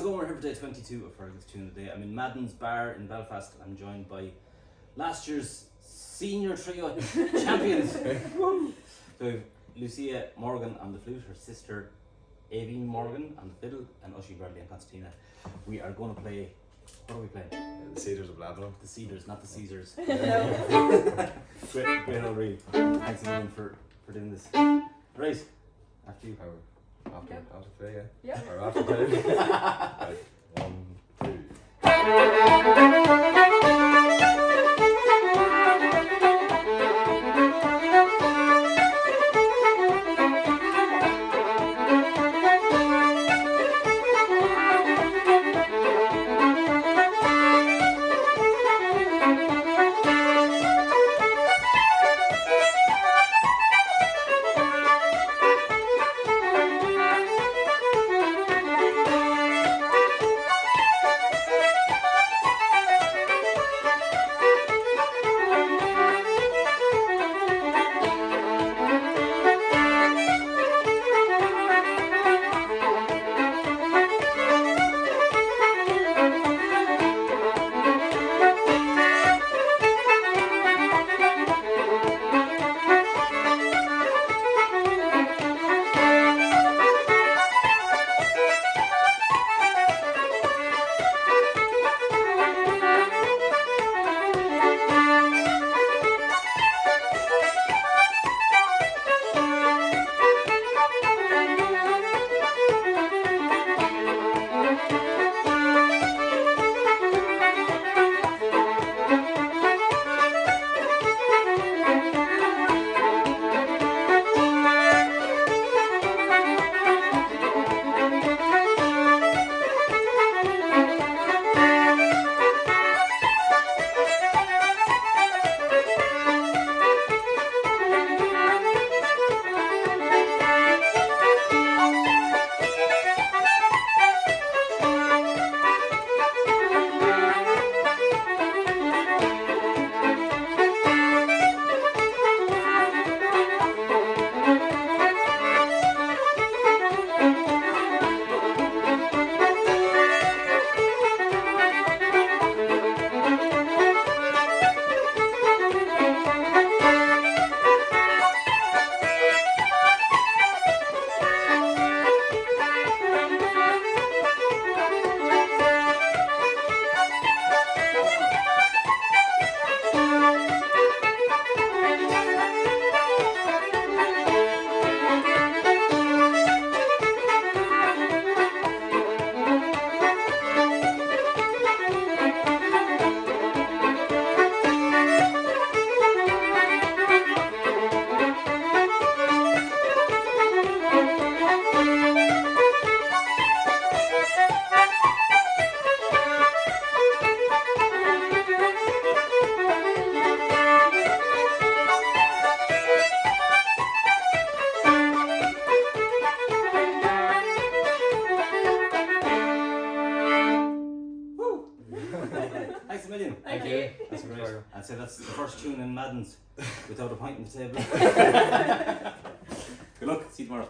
How's it going? We're here for day 22 of Fergal's Tune of the Day. I'm in Madden's bar in Belfast. I'm joined by last year's senior trio champions. So we have Lucia Morgan on the flute, her sister Aoibhín Morgan on the fiddle, and Oisin Bradley on concertina. We are going to play. What are we playing? The Cedars of Lebanon. The Cedars, not the Caesars. Great old read. Thanks again for doing this. Right, after you. After three, yeah? Yeah. Or after two? Right. 1, 2. Thanks a million. Thank you. That's great. I'd say that's the first tune in Madden's without a point in the table. Good luck. See you tomorrow.